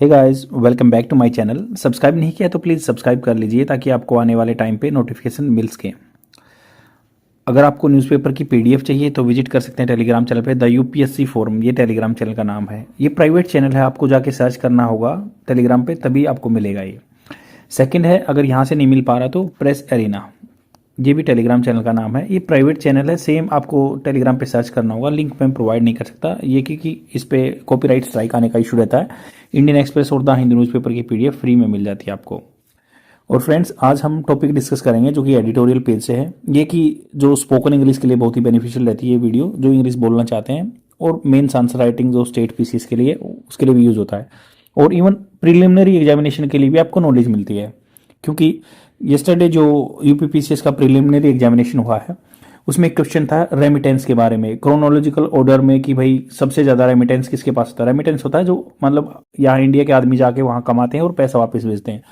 Hey guys, welcome back to my channel. Subscribe नहीं किया तो प्लीज़ सब्सक्राइब कर लीजिए ताकि आपको आने वाले टाइम पे नोटिफिकेशन मिल सके। अगर आपको न्यूज़पेपर की पीडीएफ चाहिए तो विजिट कर सकते हैं टेलीग्राम चैनल पे। द यूपीएससी फोरम, ये टेलीग्राम चैनल का नाम है। ये प्राइवेट चैनल है, आपको जाके सर्च करना होगा टेलीग्राम पे, तभी आपको मिलेगा ये। सेकंड है, अगर यहाँ से नहीं मिल पा रहा तो प्रेस एरिना, ये भी टेलीग्राम चैनल का नाम है। ये प्राइवेट चैनल है, सेम आपको टेलीग्राम पे सर्च करना होगा। लिंक मैं प्रोवाइड नहीं कर सकता ये, क्योंकि इस पे कॉपीराइट स्ट्राइक आने का इशू रहता है। इंडियन एक्सप्रेस और द हिंदू न्यूज़पेपर की पीडीएफ फ्री में मिल जाती है आपको। और फ्रेंड्स, आज हम टॉपिक डिस्कस करेंगे जो कि एडिटोरियल पेज से है। ये कि जो स्पोकन इंग्लिश के लिए बहुत ही बेनिफिशियल रहती है ये वीडियो, जो इंग्लिश बोलना चाहते हैं, और मेंस आंसर राइटिंग जो स्टेट पीसीएस के लिए, उसके लिए भी यूज़ होता है। और इवन प्रिलिमिनरी एग्जामिनेशन के लिए भी आपको नॉलेज मिलती है, क्योंकि येस्टरडे जो यूपीपीसीएस का प्रिलिमिनरी एग्जामिनेशन हुआ है उसमें एक क्वेश्चन था रेमिटेंस के बारे में, क्रोनोलॉजिकल ऑर्डर में, कि भाई सबसे ज़्यादा रेमिटेंस किसके पास होता है। रेमिटेंस होता है जो मतलब यहाँ इंडिया के आदमी जाके वहाँ कमाते हैं और पैसा वापस भेजते हैं।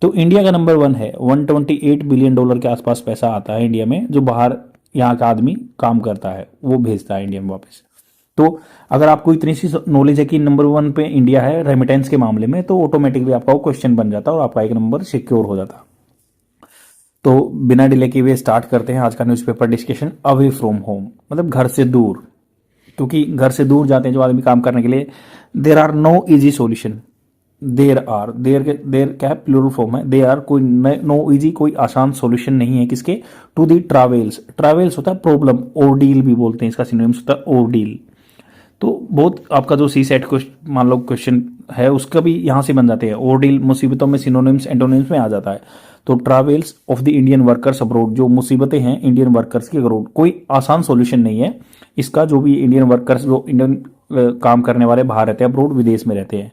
तो इंडिया का नंबर 1 है, $128 बिलियन के आसपास पैसा आता है इंडिया में, जो बाहर यहाँ का आदमी काम करता है वो भेजता है इंडिया में वापस। तो अगर आपको इतनी सी नॉलेज है कि नंबर 1 पे इंडिया है रेमिटेंस के मामले में, तो ऑटोमेटिकली आपका वो क्वेश्चन बन जाता है और आपका एक नंबर सिक्योर हो जाता। तो बिना डिले किए हुए स्टार्ट करते हैं आज का newspaper discussion. Away from home मतलब घर से दूर, क्योंकि घर से दूर जाते हैं जो आदमी काम करने के लिए। There are no easy solution. There क्या है, प्लूरल फॉर्म है। दे आर कोई नो इजी, कोई आसान सॉल्यूशन नहीं है किसके, टू दी ट्रैवल्स। ट्रैवल्स होता है प्रॉब्लम, ओरडील भी बोलते हैं इसका, सिनोनिम्स होता है ओरडील। तो बहुत आपका जो सी सेट मान लो क्वेश्चन है उसका भी यहाँ से बन जाते हैं। ओरडील मुसीबतों में सिनोनिम्स एंटोनिम्स में आ जाता है। तो travels of the Indian workers abroad, जो मुसीबतें हैं इंडियन वर्कर्स की अब्रोड, कोई आसान सॉल्यूशन नहीं है इसका। जो भी इंडियन वर्कर्स, जो इंडियन काम करने वाले बाहर रहते हैं, अब्रोड विदेश में रहते हैं।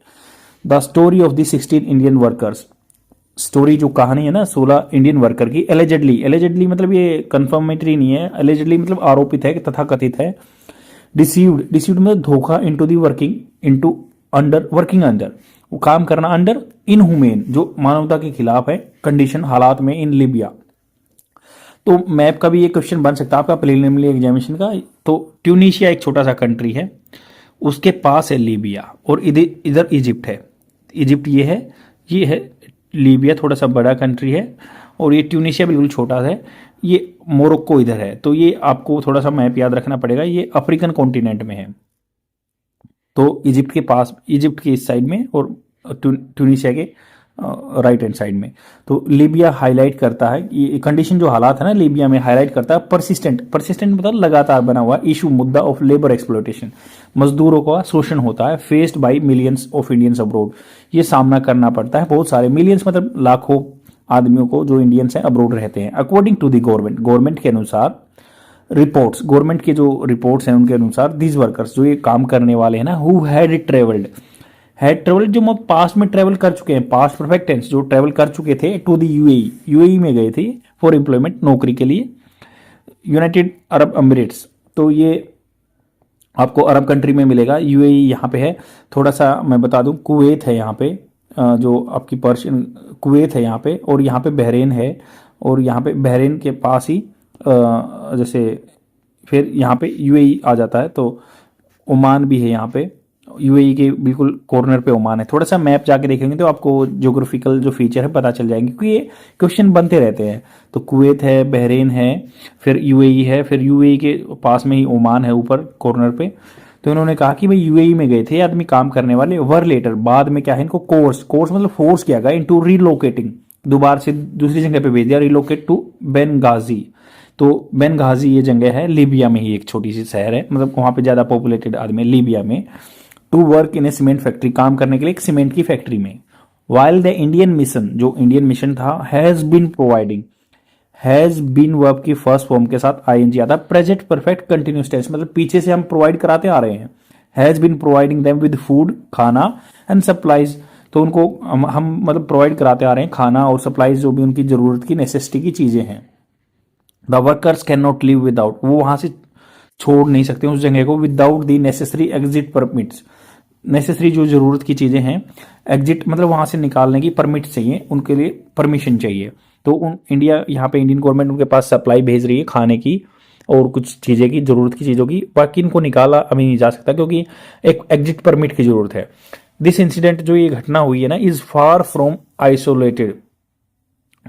The story of the 16 Indian workers, story जो कहानी है ना 16 इंडियन वर्कर की, एलिजेडली मतलब ये कंफर्मेटरी नहीं है, एलिजेडली मतलब आरोपित है, तथा कथित है। डिसीव्ड मतलब धोखा, into the working, into under, working under, वो काम करना, अंडर इनह्यूमेन जो मानवता के खिलाफ है कंडीशन, हालात में, इन लिबिया। तो मैप का भी ये क्वेश्चन बन सकता है आपका प्रीलिमिनरी एग्जामिनेशन का। तो ट्यूनीशिया एक छोटा सा कंट्री है, उसके पास है लीबिया, और इधर इजिप्ट है। इजिप्ट ये है लीबिया थोड़ा सा बड़ा कंट्री है, और ये ट्यूनीशिया बिल्कुल छोटा है। ये मोरक्को इधर है। तो ये आपको थोड़ा सा मैप याद रखना पड़ेगा, ये अफ्रीकन कॉन्टिनेंट में है। तो इजिप्ट के पास, इजिप्ट के इस साइड में, और ट्यूनीशिया के राइट हैंड साइड में। तो लीबिया हाईलाइट करता है ये कंडीशन, जो हालात है ना लीबिया में, हाईलाइट करता है परसिस्टेंट मतलब लगातार बना हुआ इशू, मुद्दा ऑफ लेबर एक्सप्लॉयटेशन, मजदूरों का शोषण होता है, faced by millions of Indians abroad, ये सामना करना पड़ता है बहुत सारे, मिलियंस मतलब लाखों आदमियों को जो इंडियंस हैं अब्रोड रहते हैं। अकॉर्डिंग टू दी गवर्नमेंट के अनुसार, रिपोर्ट्स, गवर्नमेंट के जो रिपोर्ट्स हैं उनके अनुसार, दीज वर्कर्स जो ये काम करने वाले हैं ना, हु हैड ट्रेवल्ड जो पास्ट में ट्रेवल कर चुके हैं, पास्ट परफेक्ट टेंस, जो ट्रेवल कर चुके थे, टू दी यूएई में गए थे फॉर एम्प्लॉयमेंट, नौकरी के लिए, यूनाइटेड अरब अमीरेट्स। तो ये आपको अरब कंट्री में मिलेगा। यूएई यहाँ पे है, थोड़ा सा मैं बता दूं, कुवैत है यहाँ पे, जो आपकी पर्शियन कुवैत है यहाँ पे, और यहाँ पे बहरीन है, और यहाँ पे बहरीन के पास ही जैसे फिर यहाँ पे यूएई आ जाता है। तो ओमान भी है यहाँ पे, यूएई के बिल्कुल कॉर्नर पे ओमान है। थोड़ा सा मैप जाके देखेंगे तो आपको ज्योग्राफिकल जो फीचर है पता चल जाएंगे, क्योंकि ये क्वेश्चन बनते रहते हैं। तो कुवैत है, बहरीन है, फिर यूएई है, फिर यूएई के पास में ही ओमान है ऊपर कॉर्नर पे। तो इन्होंने कहा कि भाई यूएई में गए थे आदमी काम करने वाले, वर लेटर बाद में क्या है, इनको कोर्स मतलब फोर्स किया गया इनटू रिलोकेटिंग, दोबारा से दूसरी जगह पे भेज दिया, रिलोकेट टू बेनगाजी। तो बेनगाजी ये जगह है लीबिया में ही, एक छोटी सी शहर है, मतलब वहां पे ज्यादा पॉपुलेटेड आदमी है लीबिया में। To work in a cement factory, काम करने के लिए एक सीमेंट की फैक्ट्री में। वाइल द इंडियन मिशन, जो इंडियन मिशन था, हैज बीन वर्ब की फर्स्ट फॉर्म के साथ आईएनजी आता है। प्रेजेंट परफेक्ट कंटिन्यूस टेंस मतलब पीछे से हम प्रोवाइड कराते आ रहे हैं। Has been providing them with food, खाना, एंड सप्लाईज, तो उनको हम मतलब प्रोवाइड कराते आ रहे हैं खाना और सप्लाईज, जो भी उनकी जरूरत की नेसेसिटी की चीजें हैं। The workers can not live without, वो वहां से छोड़ नहीं सकते उस जगह को, without the necessary exit permits, necessary जो जरूरत की चीजें हैं, एग्जिट मतलब वहां से निकालने की परमिट चाहिए, उनके लिए परमिशन चाहिए। तो इंडिया यहाँ पे इंडियन गवर्नमेंट उनके पास सप्लाई भेज रही है खाने की और कुछ चीजें की, जरूरत की चीजों की, बाकी इनको निकाला अभी नहीं जा सकता क्योंकि एक एग्जिट परमिट की जरूरत है। दिस इंसिडेंट जो ये घटना हुई है ना इज फार फ्रॉम आइसोलेटेड,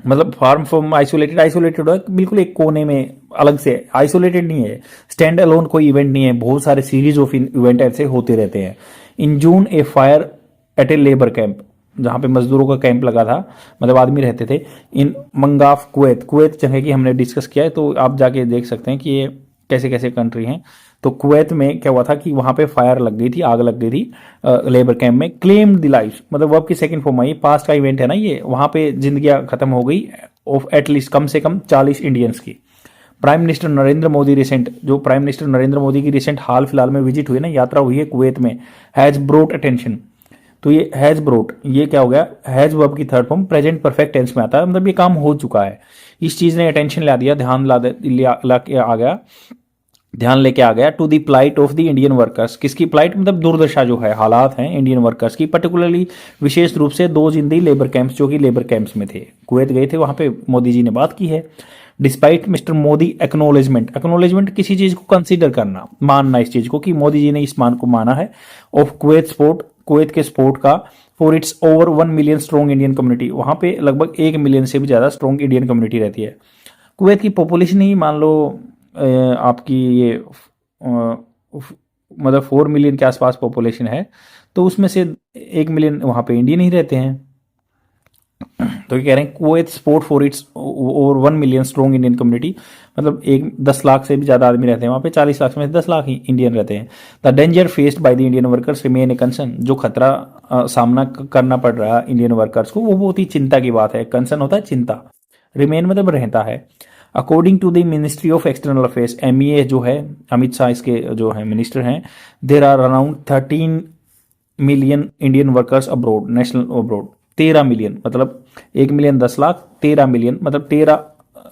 मतलब फार फ्रॉम आइसोलेटेड, आइसोलेटेड है बिल्कुल एक कोने में अलग से, आइसोलेटेड नहीं है, स्टैंड अलोन कोई इवेंट नहीं है, बहुत सारे सीरीज ऑफ इवेंट ऐसे होते रहते हैं। In June a fire at a labour camp, जहां पे मजदूरों का कैंप लगा था, मतलब आदमी रहते थे, इन मंगाफ कुवैत, कुवैत जगह की हमने डिस्कस किया है, तो आप जाके देख सकते हैं कि ये कैसे कैसे कंट्री हैं। तो कुवैत में क्या हुआ था कि वहां पे फायर लग गई थी, आग लग गई थी लेबर कैंप में, क्लेम्ड द लाइफ, मतलब वर्ब की सेकंड फॉर्म आई, पास्ट का इवेंट है ना ये, वहां पे जिंदगियां खत्म हो गई ऑफ एटलीस्ट कम से कम 40 इंडियंस की। Prime minister Narendra Modi recent, जो प्राइम मिनिस्टर नरेंद्र मोदी की रिसेंट हाल फिलहाल में विजिट हुई ना, यात्रा हुई है कुवैत में, हैज ब्रोट अटेंशन। तो ये हैज ब्रोट, ये क्या हो गया, हैज वर्ब की third form present perfect tense में आता है, मतलब ये काम हो चुका है, इस चीज ने अटेंशन ला दिया, ध्यान ला के आ गया, ध्यान लेके आ गया to the plight of the Indian workers, किसकी प्लाइट, मतलब दुर्दशा जो है, हालात हैं इंडियन वर्कर्स की, पर्टिकुलरली विशेष रूप से दो जिंदी लेबर कैंप्स जो कि लेबर कैंप्स में थे, कुवैत गए थे, वहां पे मोदी जी ने बात की है। Despite mister Modi acknowledgement, acknowledgement किसी चीज को कंसीडर करना, मानना इस चीज को कि मोदी जी ने इस मान को माना है, ऑफ कुवैत स्पोर्ट, कुवैत के स्पोर्ट का, for its over 1 million strong Indian community, वहां पे लगभग 1 मिलियन से भी ज्यादा स्ट्रॉन्ग इंडियन कम्युनिटी रहती है। कुवैत की पॉपुलेशन ही मान लो आपकी ये मतलब 4 मिलियन के आसपास पॉपुलेशन है, तो उसमें से 1 मिलियन वहां पे इंडियन ही रहते हैं। तो ये कह रहे हैं Kuwait sport for its over 1 million strong Indian community, मतलब 10 लाख से भी ज्यादा आदमी रहते हैं वहां पे, 40 लाख में 10 लाख ही इंडियन रहते हैं। The danger faced by the Indian workers remain a concern, जो खतरा सामना करना पड़ रहा है इंडियन वर्कर्स को, वो बहुत ही चिंता की बात है, कंसर्न होता है चिंता, रिमेन मतलब रहता है। According to the ministry of external affairs, MEA जो है, अमित शाह इसके जो है मिनिस्टर हैं, there are around 13 million Indian workers abroad, national abroad, 13 million, मतलब 1 मिलियन 10 लाख, 13 मिलियन मतलब 13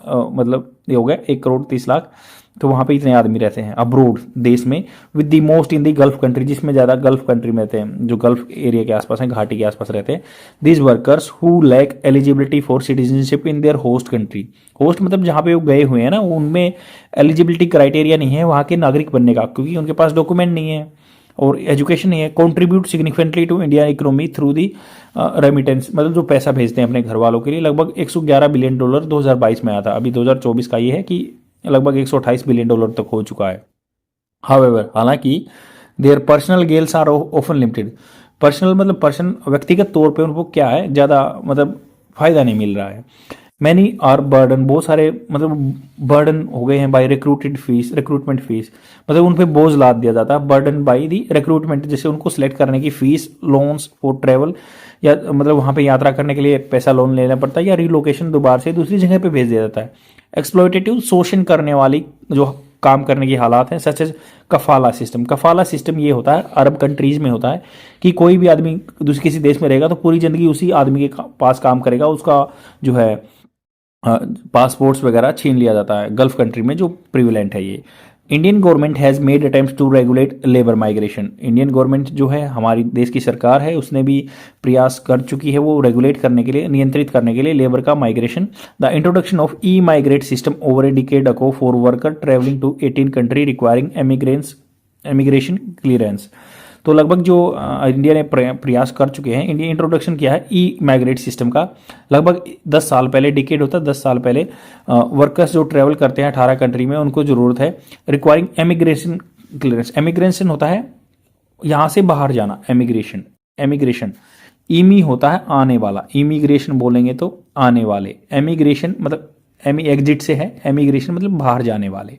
मतलब ये हो गया 1 करोड़ 30 लाख, तो वहां पे इतने आदमी रहते हैं अब्रोड देश में, with the most in the gulf country, जिसमें ज्यादा गल्फ कंट्री में रहते हैं, जो गल्फ एरिया के आसपास हैं, घाटी के आसपास रहते हैं। These workers who lack eligibility for citizenship in their host country, host मतलब जहां पे वो गए हुए हैं ना, उनमें एलिजिबिलिटी क्राइटेरिया नहीं है वहां के नागरिक बनने का, क्योंकि उनके पास डॉक्यूमेंट नहीं है और एजुकेशन नहीं है। Contribute significantly to India economy through the remittance, मतलब जो पैसा भेजते हैं अपने घर वालों के लिए, लगभग 111 बिलियन डॉलर 2022 में आया था, अभी 2024 का ये है कि लगभग 128 बिलियन डॉलर तक हो चुका है। हाउएवर, हालांकि their personal goals are often limited, personal मतलब पर्सन व्यक्तिगत तौर पे उनको क्या है, ज्यादा मतलब फायदा नहीं मिल रहा है। मैनी आर बर्डन, बहुत सारे मतलब बर्डन हो गए हैं बाय रिक्रूटमेंट फीस, मतलब उन पे बोझ लाद दिया जाता है, बर्डन बाय दी रिक्रूटमेंट, जैसे उनको सिलेक्ट करने की फीस, लोन्स फॉर ट्रेवल, या मतलब वहां पे यात्रा करने के लिए पैसा लोन लेना पड़ता है, या रिलोकेशन दोबारा से दूसरी जगह पे भेज दिया जाता है। एक्सप्लॉयटेटिव, शोषण करने वाली जो काम करने की हालात हैं, सच एज कफाला सिस्टम, कफाला सिस्टम ये होता है अरब कंट्रीज में होता है कि कोई भी आदमी दूसरे किसी देश में रहेगा तो पूरी जिंदगी उसी आदमी के पास काम करेगा, उसका जो है पासपोर्ट्स वगैरह छीन लिया जाता है, गल्फ कंट्री में जो प्रिविलेंट है ये। Indian government has made attempts to regulate labour migration, Indian government जो है हमारी देश की सरकार है, उसने भी प्रयास कर चुकी है वो रेगुलेट करने के लिए, नियंत्रित करने के लिए लेबर का migration. The introduction of e migrate system over a decade ago for worker travelling to 18 country requiring emigration clearance, तो लगभग जो इंडिया ने प्रयास कर चुके हैं, इंडिया इंट्रोडक्शन किया है ई माइग्रेट सिस्टम का, लगभग 10 साल पहले, डिकेड होता है 10 साल पहले, वर्कर्स जो ट्रेवल करते हैं 18 कंट्री में, उनको जरूरत है रिक्वायरिंग एमिग्रेशन क्लियरेंस, एमिग्रेशन होता है यहां से बाहर जाना, एमिग्रेशन, ईमी होता है आने वाला, इमिग्रेशन बोलेंगे तो आने वाले, एमिग्रेशन मतलब एग्जिट से है, एमिग्रेशन मतलब बाहर जाने वाले,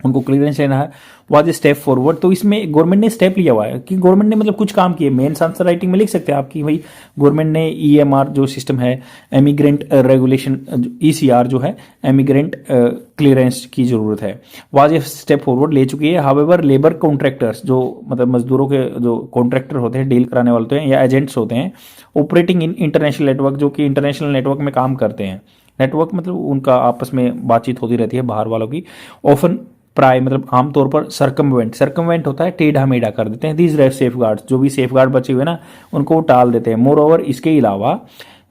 उनको क्लियरेंस लेना है। वाज ए स्टेप फॉरवर्ड, तो इसमें गवर्नमेंट ने स्टेप लिया हुआ है कि गवर्नमेंट ने मतलब कुछ काम किए, मेन आंसर राइटिंग में लिख सकते हैं आपकी भाई, गवर्नमेंट ने ईएमआर जो सिस्टम है, एमिग्रेंट रेगुलेशन, ईसीआर जो है, एमिग्रेंट क्लियरेंस की जरूरत है, वाज ए स्टेप फॉरवर्ड ले चुकी है। हाउएवर लेबर कॉन्ट्रैक्टर्स, जो मतलब मजदूरों के जो कॉन्ट्रैक्टर होते हैं, डील कराने वाले होते हैं या एजेंट्स होते हैं, ऑपरेटिंग इन इंटरनेशनल नेटवर्क, जो कि इंटरनेशनल नेटवर्क में काम करते हैं, नेटवर्क मतलब उनका आपस में बातचीत होती रहती है बाहर वालों की, ऑफन प्राय मतलब आमतौर पर सरकमवेंट होता है, टेढ़ा मेढ़ा कर देते हैं, दीज सेफ गार्ड्स, जो भी सेफ गार्ड बचे हुए ना उनको टाल देते हैं। मोर ओवर, इसके अलावा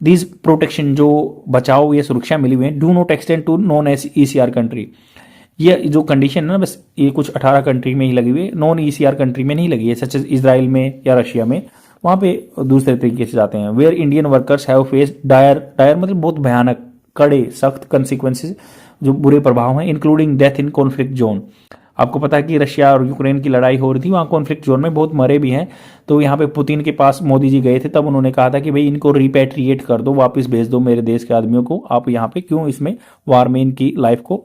दीज प्रोटेक्शन, जो बचाव या सुरक्षा मिली हुई है, do not extend to non ECR country, ये जो कंडीशन है ना बस ये कुछ 18 कंट्री में ही लगी हुई है, नॉन ईसीआर कंट्री में नहीं लगी है, सच एज इजराइल में या रशिया में, वहाँ पे दूसरे तरीके से जाते हैं। Where Indian workers have face dire मतलब बहुत भयानक, कड़े, सख्त कंसिक्वेंसेज, जो बुरे प्रभाव हैं, including death in conflict zone. आपको पता है कि रशिया और यूक्रेन की लड़ाई हो रही थी, वहाँ कॉन्फ्लिक्ट जोन में बहुत मरे भी हैं। तो यहाँ पे पुतिन के पास मोदी जी गए थे, तब उन्होंने कहा था कि भाई इनको रिपैट्रिएट कर दो, वापस भेज दो मेरे देश के आदमियों को, आप यहाँ पे क्यों इसमें वार में इनकी लाइफ को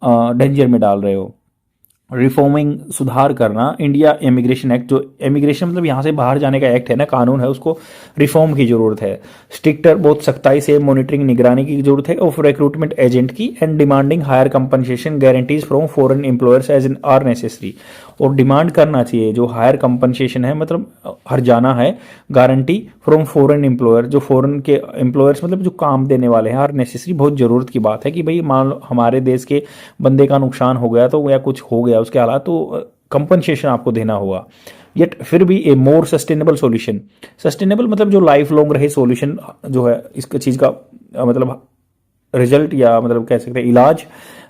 डेंजर में डाल रहे हो। रिफॉर्मिंग, सुधार करना, इंडिया इमिग्रेशन एक्ट, जो इमिग्रेशन मतलब यहाँ से बाहर जाने का एक्ट है ना, कानून है, उसको रिफॉर्म की जरूरत है। स्ट्रिक्टर, बहुत सख्ताई से मॉनिटरिंग, निगरानी की जरूरत है ऑफ रिक्रूटमेंट एजेंट की, and demanding higher compensation guarantees from foreign employers as in are necessary. और डिमांड करना चाहिए जो हायर कंपनसेशन है, मतलब हर जाना है, गारंटी फ्रॉम फॉरेन एम्प्लॉयर, जो फॉरेन के एम्प्लॉयर्स मतलब जो काम देने वाले हैं, आर नेसेसरी, बहुत ज़रूरत की बात है कि भाई मान लो हमारे देश के बंदे का नुकसान हो गया तो, या कुछ हो गया उसके हालात, तो कंपनसेशन आपको देना होगा। यट फिर भी ए मोर सस्टेनेबल सॉल्यूशन, सस्टेनेबल मतलब जो लाइफ लॉन्ग रहे सॉल्यूशन जो है इसका चीज़ का मतलब रिजल्ट, या मतलब कह सकते हैं इलाज,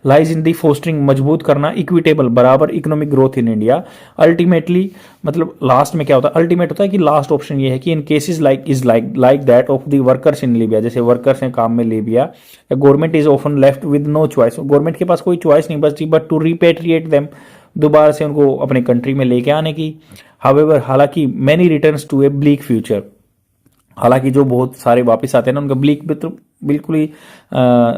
लाइज इन दी फोस्टरिंग, मजबूत करना, इक्विटेबल, बराबर economic growth in India. Ultimately मतलब लास्ट में क्या होता है, अल्टीमेट होता है कि लास्ट ऑप्शन ये है कि in cases like that of the workers in Libya, जैसे वर्कर्स हैं काम में Libya, government is often left with no choice, government के पास कोई चॉइस नहीं बचती बट टू रिपेट्रिएट देम, दोबारा से उनको अपने कंट्री में लेके आने की। हावेवर, हालांकि many returns to a bleak future, हालांकि जो बहुत सारे वापस आते हैं ना उनका ब्लीक बिल्कुल ही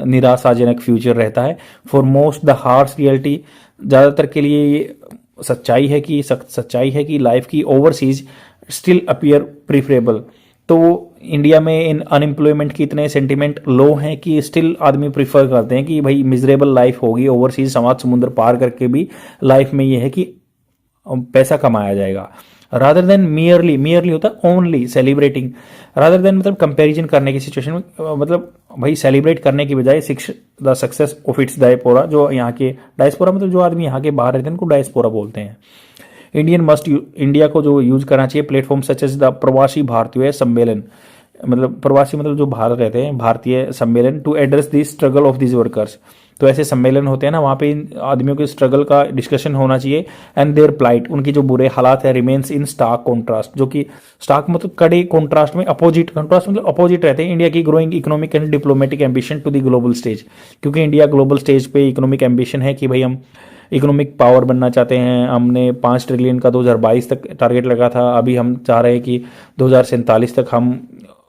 निराशाजनक फ्यूचर रहता है। For most the harsh reality, ज़्यादातर के लिए ये सच्चाई है कि लाइफ की ओवरसीज स्टिल अपीयर प्रीफरेबल। तो इंडिया में इन अनएम्प्लॉयमेंट के इतने सेंटिमेंट लो हैं कि स्टिल आदमी प्रीफर करते हैं कि भाई मिजरेबल लाइफ होगी, ओवरसीज समाज समुद्र पार करके भी लाइफ में ये है कि पैसा कमाया जाएगा। रादर देन मियरली होता है ओनली सेलिब्रेटिंग, रादर देन मतलब कंपैरिजन करने की सिचुएशन में, मतलब भाई सेलिब्रेट करने की बजाय the success of its diaspora, जो यहाँ के डायस्पोरा मतलब जो आदमी यहाँ के बाहर रहते हैं उनको डायस्पोरा बोलते हैं। इंडिया को जो यूज करना चाहिए प्लेटफॉर्म सच एज द प्रवासी भारतीय सम्मेलन, मतलब प्रवासी मतलब जो बाहर रहते हैं, भारतीय सम्मेलन, to address the struggle of this workers. तो ऐसे सम्मेलन होते हैं ना, वहाँ पे इन आदमियों के स्ट्रगल का डिस्कशन होना चाहिए। एंड देयर प्लाइट, उनकी जो बुरे हालात है, रिमेन्स इन स्टार्क कॉन्ट्रास्ट, जो कि स्टार्क मतलब कड़े कॉन्ट्रास्ट में, अपोजिट, कॉन्ट्रास्ट मतलब अपोजिट रहते हैं इंडिया की growing economic and diplomatic ambition to the global stage. क्योंकि इंडिया ग्लोबल स्टेज पे इकोनॉमिक एम्बिशन है कि भाई हम इकोनॉमिक पावर बनना चाहते हैं। हमने 5 ट्रिलियन का 2022 तक टारगेट लगा था, अभी हम चाह रहे हैं कि 2047 तक हम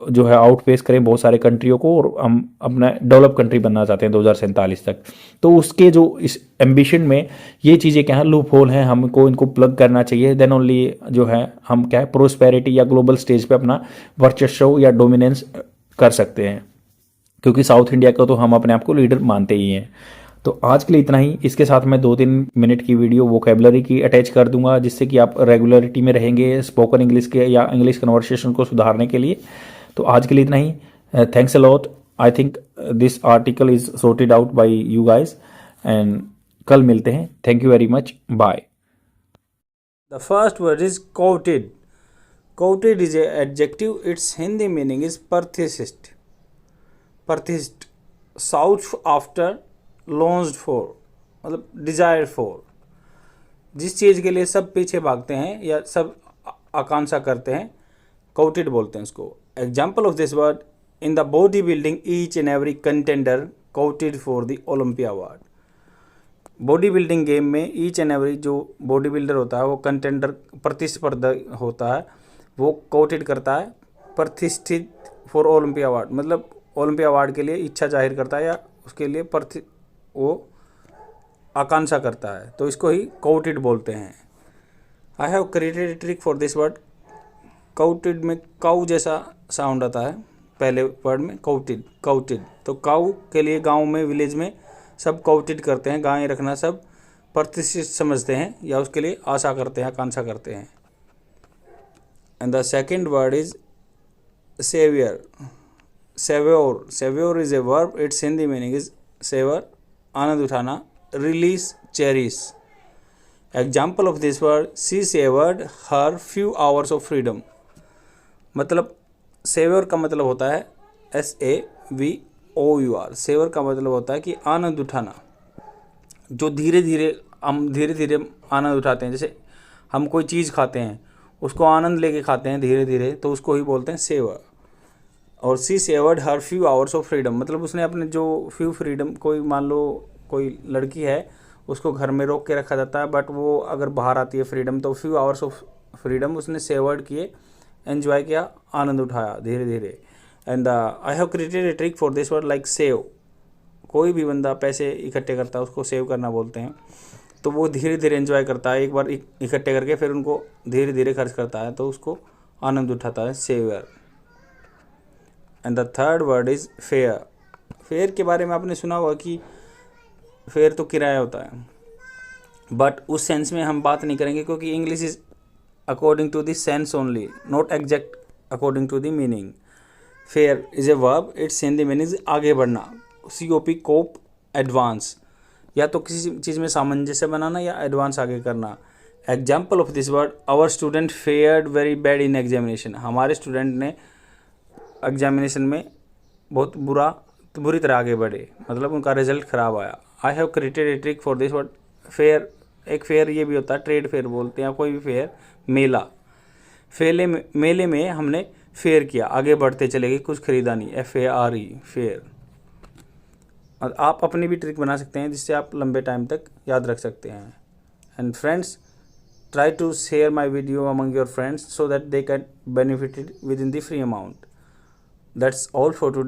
जो है आउटपेस करें बहुत सारे कंट्रियों को, और हम अपना डेवलप कंट्री बनना चाहते हैं 2047 तक। तो उसके जो इस एम्बिशन में ये चीज़ें क्या है, लूप होल हैं, हमको इनको प्लग करना चाहिए। देन ओनली जो है हम क्या है प्रोस्पेरिटी या ग्लोबल स्टेज पे अपना वर्चस्व या डोमिनेंस कर सकते हैं, क्योंकि साउथ इंडिया का तो हम अपने आप को लीडर मानते ही हैं। तो आज के लिए इतना ही। इसके साथ मैं 2-3 मिनट की वीडियो वोकेबलरी की अटैच कर दूंगा, जिससे कि आप रेगुलरिटी में रहेंगे स्पोकन इंग्लिश के या इंग्लिश कन्वर्सेशन को सुधारने के लिए। तो आज के लिए इतना ही। Thanks a lot. I think this article is sorted out by you guys, and कल मिलते हैं। Thank you very much, bye. The first word is coated. Coated is a adjective. Its Hindi meaning is persist. Persist. Sought after, longed for, मतलब desired for. जिस चीज़ के लिए सब पीछे भागते हैं या सब आकांक्षा करते हैं, coated बोलते हैं उसको। Example of this word, in the bodybuilding, each and every contender coated for the Olympia award. Body building game में ईच एंड एवरी जो बॉडी बिल्डर होता है वो कंटेंडर प्रतिस्पर्धा होता है, वो कोटेड करता है प्रतिष्ठित फॉर ओलंपिया अवार्ड, मतलब ओलंपिया अवार्ड के लिए इच्छा जाहिर करता है या उसके लिए वो आकांक्षा करता है, तो इसको ही कोटेड बोलते हैं। I have created a trick for this word. Coated में काऊ जैसा साउंड आता है पहले वर्ड में, कोटेड। तो काऊ के लिए गांव में, विलेज में सब कोटेड करते हैं, गाय रखना सब प्रतिष्ठित समझते हैं या उसके लिए आशा करते हैं, आकांक्षा करते हैं। And the second word is savour. Savour is a verb. It's Hindi meaning is savour, आनंद उठाना, relish, cherish. Example of this word, she savoured her few hours of freedom. मतलब सेव्योर का मतलब होता है SAVOUR। सेवर का मतलब होता है कि आनंद उठाना, जो धीरे धीरे हम आनंद उठाते हैं। जैसे हम कोई चीज़ खाते हैं, उसको आनंद लेके खाते हैं धीरे धीरे, तो उसको ही बोलते हैं सेवर। और she savoured her few hours of freedom, मतलब उसने अपने जो फ्यू फ्रीडम, कोई मान लो कोई लड़की है उसको घर में रोक के रखा जाता है, बट वो अगर बाहर आती है फ्रीडम, तो फ्यू आवर्स ऑफ फ्रीडम उसने सेवर्ड किए, एंजॉय किया, आनंद उठाया धीरे धीरे। And I have created a trick for this word like save. कोई भी बंदा पैसे इकट्ठे करता है उसको सेव करना बोलते हैं, तो वो धीरे धीरे एंजॉय करता है, एक बार इकट्ठे करके फिर उनको धीरे धीरे खर्च करता है, तो उसको आनंद उठाता है, savour. And the third word is fair. Fair के बारे में आपने सुना होगा कि फेयर तो किराया होता है, बट उस सेंस में हम बात नहीं करेंगे, क्योंकि English is according to the sense only, not exact according to the meaning. Fair is a verb, it's Hindi meaning आगे बढ़ना, COP कोप, एडवांस, या तो किसी चीज़ में सामंजस्य बनाना या एडवांस आगे करना। Example of this word, our student fared very bad in examination. हमारे स्टूडेंट ने एग्जामिनेशन में बहुत बुरी तरह आगे बढ़े, मतलब उनका रिजल्ट ख़राब आया। I have created a trick for this word, fair. एक फेयर ये भी होता है, ट्रेड फेयर बोलते हैं, कोई भी फेयर, मेला। मेले में हमने फेयर किया, आगे बढ़ते चले गए, कुछ खरीदा नहीं, FARE, फेयर। और आप अपनी भी ट्रिक बना सकते हैं जिससे आप लंबे टाइम तक याद रख सकते हैं। And friends, try to share my video among your friends so that they can benefit it within the free amount. That's all for today.